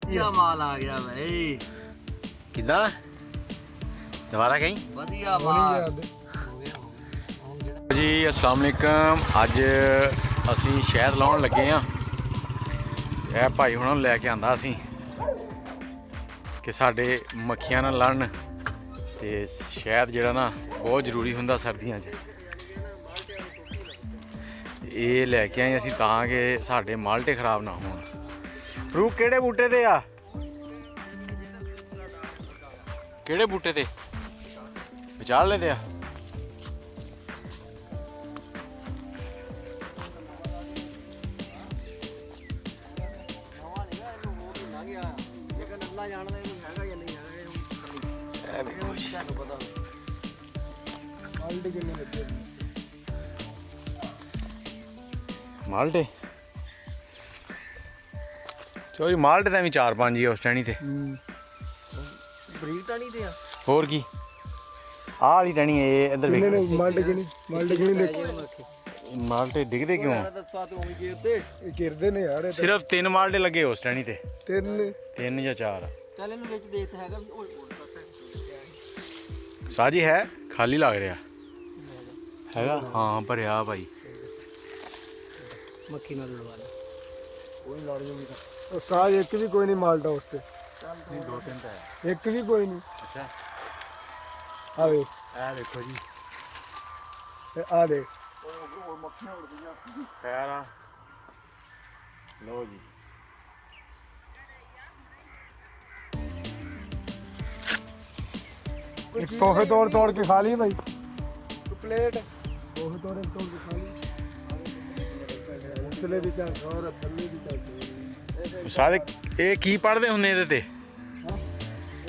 ਵਧੀਆ ਮਾਲ ਆ ਗਿਆ ਬਈ। ਕਿੱਦਾਂ ਦੁਬਾਰਾ ਕਹੀਂ ਵਧੀਆ ਮਾਲ ਜੀ। ਅਸਲਾਮ ਵਾਲੇਕਮ। ਅੱਜ ਅਸੀਂ ਸ਼ਹਿਦ ਲਾਉਣ ਲੱਗੇ ਆ। ਇਹ ਭਾਈ ਹੁਣਾਂ ਨੂੰ ਲੈ ਕੇ ਆਂਦਾ ਅਸੀਂ ਕਿ ਸਾਡੇ ਮੱਖੀਆਂ ਨਾ ਲੜਨ ਤੇ ਸ਼ਹਿਦ ਜਿਹੜਾ ਨਾ ਬਹੁਤ ਜ਼ਰੂਰੀ ਹੁੰਦਾ ਸਰਦੀਆਂ 'ਚ। ਇਹ ਲੈ ਕੇ ਆਏ ਅਸੀਂ ਤਾਂ ਕਿ ਸਾਡੇ ਮਾਲਟੇ ਖਰਾਬ ਨਾ ਹੋਣ। ਫਰੂਕ ਕਿਹੜੇ ਬੂਟੇ ਤੇ ਆ? ਕਿਹੜੇ ਬੂਟੇ ਤੇ ਵਿਚਾਰ ਲੈਂਦੇ ਆ? ਮਾਲਟੇ ਚੋਰੀ ਮਾਲਟੇ ਤਾਂ ਵੀ 4-5 ਹੀ ਉਸ ਟਹਿਣੀ ਤੇ ਬਰੀਕ ਟਾਣੀ ਤੇ ਆ। ਹੋਰ ਕੀ ਆਹ ਵਾਲੀ ਟਹਿਣੀ ਇਹ ਇੱਧਰ ਵੇਖ। ਮਾਲਟੇ ਡਿੱਗਦੇ ਕਿਉਂ? ਗਿਰਦੇ ਨੇ ਯਾਰ। ਸਿਰਫ 3 ਮਾਲਟੇ ਲੱਗੇ ਉਸ ਟਹਿਣੀ ਤੇ। 3 ਜਾਂ 4 ਚੱਲ ਇਹਨੂੰ ਵਿੱਚ ਦੇਖ ਤਾਂ ਹੈਗਾ ਵੀ ਸਾਜੀ ਹੈ ਖਾਲੀ ਲੱਗ ਰਿਹਾ ਹੈਗਾ। ਹਾਂ ਭਰਿਆ ਭਾਈ। ਮੱਖੀ ਨਾਲ ਲੜਵਾ ਲੈ। ਕੋਈ ਲੜ ਜੂਗਾ ਉਹ ਸਾਜ। ਇੱਕ ਵੀ ਕੋਈ ਨਹੀਂ ਮਾਲਟਾ ਉਸ ਤੇ। ਨਹੀਂ 2-3 ਤਾਂ ਹੈ। ਇੱਕ ਵੀ ਕੋਈ ਨਹੀਂ। ਅੱਛਾ ਆਵੇ ਇਹ ਦੇਖੋ ਜੀ। ਆ ਦੇ ਮੱਖੀਆਂ ਉੜਦੀਆਂ ਖੈਰ ਆ। ਲਓ ਜੀ ਇੱਕ ਤੋਹਫੇ ਤੋੜ ਕੇ ਖਾ ਲਈ ਭਾਈ। ਪਲੇਟ ਤੋਹਫੇ ਤੋੜ ਕੇ ਖਾ ਲਈ। ਥੱਲੇ ਦੀ ਚਾਹ ਹੋਰ ਥੱਲੇ ਦੀ ਚਾਹ। ਸਾਰੇ ਇਹ ਕੀ ਪੜਦੇ ਹੁੰਦੇ ਇਹਦੇ ਤੇ?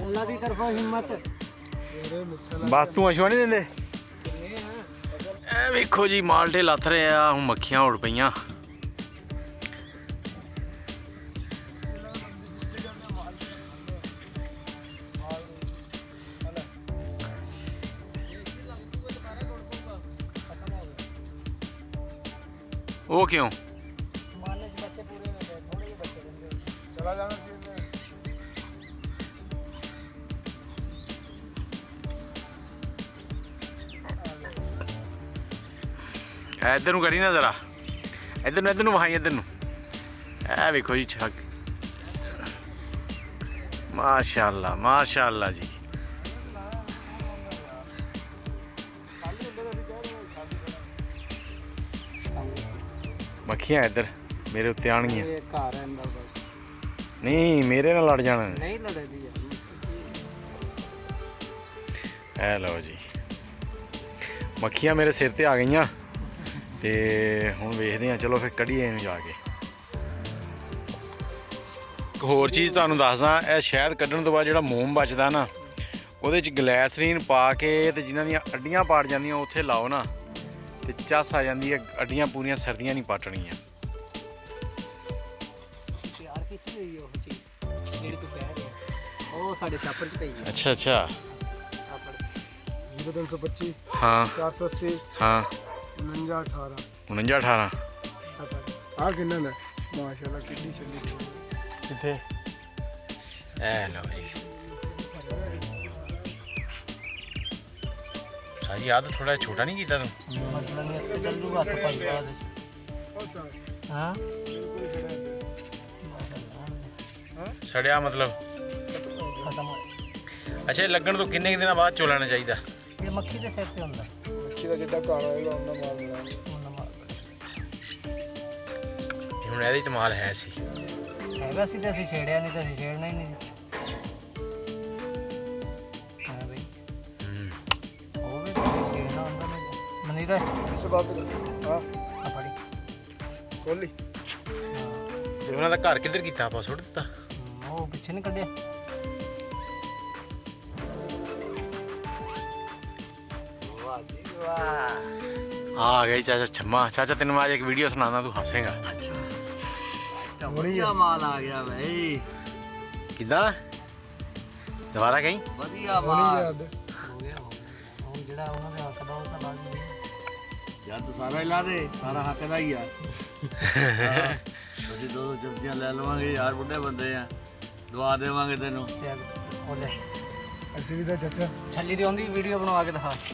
ਅੱਲਾ ਦੀ ਤਰਫੋਂ ਹਿੰਮਤ। ਬਸ ਤੂੰ ਅਸ਼ਵਾ ਨਹੀਂ ਦਿੰਦੇ? ਇਹ ਵੇਖੋ ਜੀ ਮਾਲਟੇ ਲੱਥ ਰਹੇ ਆ। ਹੁਣ ਮੱਖੀਆਂ ਉੜ ਪਈਆਂ। ਉਹ ਕਿਉਂ? ਚਲਾ ਜਾਣਾ ਇੱਧਰ ਨੂੰ ਕਰੀ ਨਾ ਜ਼ਰਾ। ਇੱਧਰ ਨੂੰ ਵਹਾਈ। ਇੱਧਰ ਨੂੰ ਇਹ ਵੇਖੋ ਜੀ ਛੱਕ। ਮਾਸ਼ਾਅੱਲਾ ਮਾਸ਼ਾਅੱਲਾ ਜੀ। ਮੱਖੀਆਂ ਇੱਧਰ ਮੇਰੇ ਉੱਤੇ ਆਣਗੀਆਂ। ਇਹ ਘਰ ਹੈ ਅੰਦਰ ਬਸ। ਨਹੀਂ ਮੇਰੇ ਨਾਲ ਲੜ ਜਾਣਾ। ਨਹੀਂ ਲੜਦੀ ਯਾਰ। ਇਹ ਲਓ ਜੀ ਮੱਖੀਆਂ ਮੇਰੇ ਸਿਰ ਤੇ ਆ ਗਈਆਂ ਤੇ ਹੁਣ ਵੇਖਦੇ ਆ। ਚਲੋ ਫਿਰ ਕੱਢੀਏ ਇਹਨੂੰ ਜਾ ਕੇ। ਇੱਕ ਹੋਰ ਚੀਜ਼ ਤੁਹਾਨੂੰ ਦੱਸਦਾ। ਇਹ ਸ਼ਹਿਦ ਕੱਢਣ ਤੋਂ ਬਾਅਦ ਜਿਹੜਾ ਮੋਮ ਬਚਦਾ ਨਾ ਉਹਦੇ 'ਚ ਗਲੈਸਰੀਨ ਪਾ ਕੇ ਤੇ ਜਿਨ੍ਹਾਂ ਦੀਆਂ ਅੱਡੀਆਂ ਪਾੜ ਜਾਂਦੀਆਂ ਉੱਥੇ ਲਾਓ ਨਾ ਤੇ ਚੱਸ ਆ ਜਾਂਦੀ ਹੈ। ਅੱਡੀਆਂ ਪੂਰੀਆਂ ਸਰਦੀਆਂ ਨਹੀਂ ਪਾਟਣੀਆਂ। ਤਿਆਰ ਕੀਤੀ ਹੋਈ ਉਹ ਚੀਜ਼ ਜਿਹੜੀ ਤੂੰ ਕਹਿ ਰਿਹਾ। ਉਹ ਸਾਡੇ ਛਾਪਰ 'ਚ ਪਈ ਹੈ। ਅੱਛਾ ਅੱਛਾ। ਛਾਪਰ 0325 ਹਾਂ 480 ਹਾਂ 49 18 49 18 ਆ ਕਿੰਨਾ ਨੇ ਮਾਸ਼ਾਅੱਲਾ ਕਿੰਨੀ ਛੱਡੀ। ਕਿੱਥੇ? ਇਹ ਲਓ ਜੀ ਸਾਜੀ ਆਹ ਤਾਂ ਥੋੜਾ ਛੋਟਾ ਨਹੀਂ ਕੀਤਾ ਤੂੰ? ਮਸਲਾ ਨਹੀਂ ਇੱਥੇ ਚੱਲ ਜੂਗਾ ਹੱਥ ਪਾਈ ਬਾਅਦ ਵਿੱਚ। ਹਾਂ ਸੜਿਆ ਮਤਲਬ? ਖਤਮ ਹੋ। ਅੱਛਾ ਇਹ ਲੱਗਣ ਤੋਂ ਕਿੰਨੇ ਕੁ ਦਿਨਾਂ ਬਾਅਦ ਚੋਲਾਣਾ ਚਾਹੀਦਾ? ਇਹ ਮੱਖੀ ਦੇ ਸਿਰ ਤੇ ਹੁੰਦਾ। ਮੱਖੀ ਦਾ ਜਿੱਦਾਂ ਘਰ ਹੋਏਗਾ ਉਹਨਾਂ ਮਾਲ ਬਣਾਉਣਾ। ਉਹਨਾਂ ਮਾਰ ਹੁਣ ਇਹਦੇ 'ਚ ਮਾਲ ਹੈ ਸੀ। ਹੈਗਾ ਸੀ ਤੇ ਅਸੀਂ ਛੇੜਿਆ ਨਹੀਂ ਤੇ ਅਸੀਂ ਛੇੜਨਾ ਹੀ ਨਹੀਂ। ਹਾਂ ਬਈ ਉਹ ਵੀ ਤੁਸੀਂ ਛੇੜਨਾ ਹੁੰਦਾ ਨਹੀਂ। ਮਨੀਰਾ ਇਸ ਬਾਤ ਦਾ ਹਾਂ ਆ ਫੜੀ। ਖੋਲੀ। ਤੇ ਉਹਨਾਂ ਦਾ ਘਰ ਕਿੱਧਰ ਕੀਤਾ? ਆਪਾਂ ਸੁੱਟ ਦਿੱਤਾ। ਉਹ ਪਿੱਛੇ ਨਹੀਂ ਕੱਢਿਆ। ਵਾਹ ਜੀ ਵਾਹ। ਆ ਗਈ ਚਾਚਾ ਛੰਮਾ। ਚਾਚਾ ਤੈਨੂੰ ਮੈਂ ਅੱਜ ਇੱਕ ਵੀਡੀਓ ਸੁਣਾਉਂਦਾ ਤੂੰ ਹੱਸੇਗਾ। ਵਧੀਆ ਮਾਲ ਆ ਗਿਆ ਬਈ। ਕਿੱਦਾਂ ਦੁਬਾਰਾ ਕਹੀਂ? ਵਧੀਆ ਹੋਣੀ ਮਾਲ ਯਾਦ। ਹੋ ਗਿਆ ਹੁਣ ਜਿਹੜਾ ਉਹਨਾਂ ਦੇ ਹੱਕ ਦਾ ਉਹ ਤਾਂ ਲੱਗ ਗਿਆ ਯਾਰ ਤੂੰ ਸਾਰਾ ਹੀ ਲਾ ਦੇ। ਸਾਰਾ ਹੱਕ ਦਾ ਹੀ ਆ। ਅਸੀਂ ਦੋ ਜਲਦੀਆਂ ਲੈ ਲਵਾਂਗੇ ਯਾਰ। ਬੁੱਢੇ ਬੰਦੇ ਆ। ਦਵਾ ਦੇਵਾਂਗੇ ਤੈਨੂੰ। ਉਹ ਲੈ ਅਸੀਂ ਵੀ ਤਾਂ ਚਾਚਾ ਛੱਲੀ ਦੀ ਆਉਂਦੀ ਵੀਡੀਓ ਬਣਵਾ ਕੇ ਦਿਖਾ।